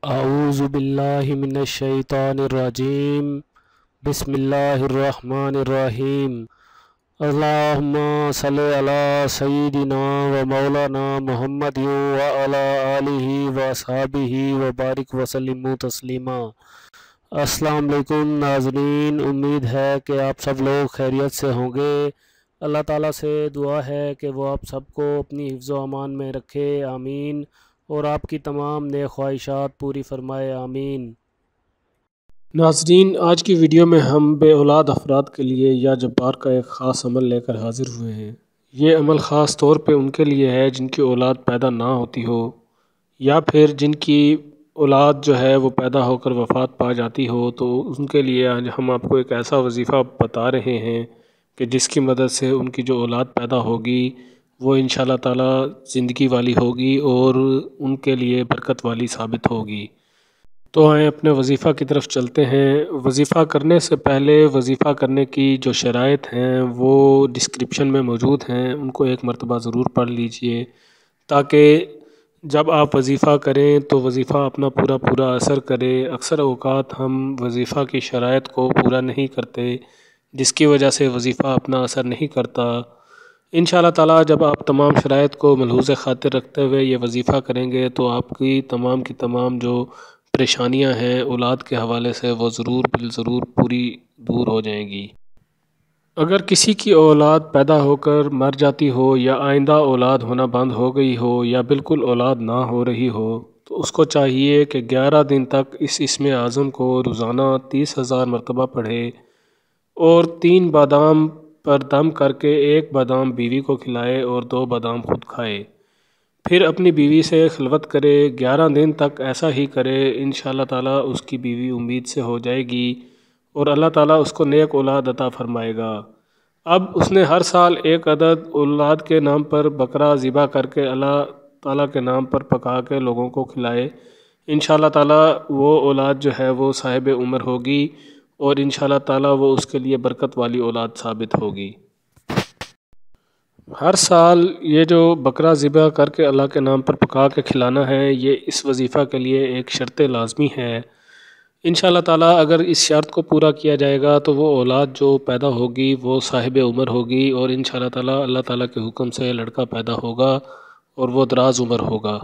اعوذ باللہ من الشیطان الرجیم بسم اللہ الرحمن الرحیم اللہم صلی علی سیدنا و مولانا محمد وعلی آلہ و اصحابہ و بارک وسلم تسلیما۔ السلام علیکم ناظرین، امید ہے کہ آپ سب لوگ خیریت سے ہوں گے۔ اللہ تعالیٰ سے دعا ہے کہ وہ آپ سب کو اپنی حفظ و امان میں رکھے، آمین، اور آپ کی تمام نیک خواہشات پوری فرمائے، آمین۔ ناظرین، آج کی ویڈیو میں ہم بے اولاد افراد کے لیے یا جبار کا ایک خاص عمل لے کر حاضر ہوئے ہیں۔ یہ عمل خاص طور پہ ان کے لیے ہے جن کی اولاد پیدا نہ ہوتی ہو، یا پھر جن کی اولاد جو ہے وہ پیدا ہو کر وفات پا جاتی ہو، تو ان کے لیے آج ہم آپ کو ایک ایسا وظیفہ بتا رہے ہیں کہ جس کی مدد سے ان کی جو اولاد پیدا ہوگی وہ انشاءاللہ تعالی زندگی والی ہوگی اور ان کے لیے برکت والی ثابت ہوگی۔ تو آئیں اپنے وظیفہ کی طرف چلتے ہیں۔ وظیفہ کرنے سے پہلے وظیفہ کرنے کی جو شرائط ہیں وہ ڈسکرپشن میں موجود ہیں، ان کو ایک مرتبہ ضرور پڑھ لیجئے تاکہ جب آپ وظیفہ کریں تو وظیفہ اپنا پورا اثر کرے۔ اکثر اوقات ہم وظیفہ کی شرائط کو پورا نہیں کرتے، جس کی وجہ سے وظیفہ اپنا اثر نہیں کرتا۔ انشاءاللہ تعالی جب آپ تمام شرائط کو ملحوظ خاطر رکھتے ہوئے یہ وظیفہ کریں گے تو آپ کی تمام جو پریشانیاں ہیں اولاد کے حوالے سے وہ ضرور پوری دور ہو جائیں گی۔ اگر کسی کی اولاد پیدا ہو کر مر جاتی ہو یا آئندہ اولاد ہونا بند ہو گئی ہو یا بالکل اولاد نہ ہو رہی ہو تو اس کو چاہیے کہ 11 دن تک اس اسم اعظم کو روزانہ 30,000 مرتبہ پڑھے اور 3 بادام پر دم کر کے 1 بادام بیوی کو کھلائے اور 2 بادام خود کھائے، پھر اپنی بیوی سے خلوت کرے۔ 11 دن تک ایسا ہی کرے، انشاءاللہ تعالی اس کی بیوی امید سے ہو جائے گی اور اللہ تعالیٰ اس کو نیک اولاد عطا فرمائے گا۔ اب اس نے ہر سال 1 عدد اولاد کے نام پر بکرا ذبح کر کے اللہ تعالیٰ کے نام پر پکا کے لوگوں کو کھلائے، انشاءاللہ تعالیٰ وہ اولاد جو ہے وہ صاحب عمر ہوگی اور انشاءاللہ تعالیٰ وہ اس کے لیے برکت والی اولاد ثابت ہوگی۔ ہر سال یہ جو بکرا ذبح کر کے اللہ کے نام پر پکا کے کھلانا ہے، یہ اس وظیفہ کے لیے ایک شرط لازمی ہے۔ انشاءاللہ تعالیٰ اگر اس شرط کو پورا کیا جائے گا تو وہ اولاد جو پیدا ہوگی وہ صاحب عمر ہوگی اور انشاءاللہ تعالیٰ اللہ تعالیٰ کے حکم سے لڑکا پیدا ہوگا اور وہ دراز عمر ہوگا۔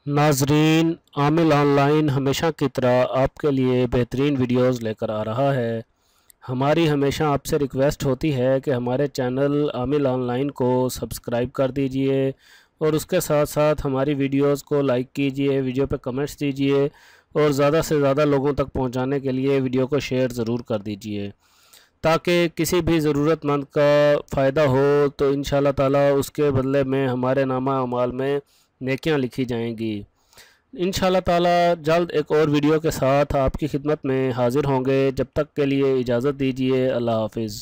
ناظرین، عامل آن لائن ہمیشہ کی طرح آپ کے لیے بہترین ویڈیوز لے کر آ رہا ہے۔ ہماری ہمیشہ آپ سے ریکویسٹ ہوتی ہے کہ ہمارے چینل عامل آن لائن کو سبسکرائب کر دیجئے اور اس کے ساتھ ساتھ ہماری ویڈیوز کو لائک کیجئے، ویڈیو پہ کمنٹس دیجئے اور زیادہ سے زیادہ لوگوں تک پہنچانے کے لیے ویڈیو کو شیئر ضرور کر دیجئے تاکہ کسی بھی ضرورت مند کا فائدہ ہو تو انشاءاللہ تعالیٰ اس کے بدلے میں ہمارے نامہ اعمال میں نیکیاں لکھی جائیں گی۔ انشاءاللہ تعالیٰ جلد ایک اور ویڈیو کے ساتھ آپ کی خدمت میں حاضر ہوں گے۔ جب تک کے لیے اجازت دیجیے، اللہ حافظ۔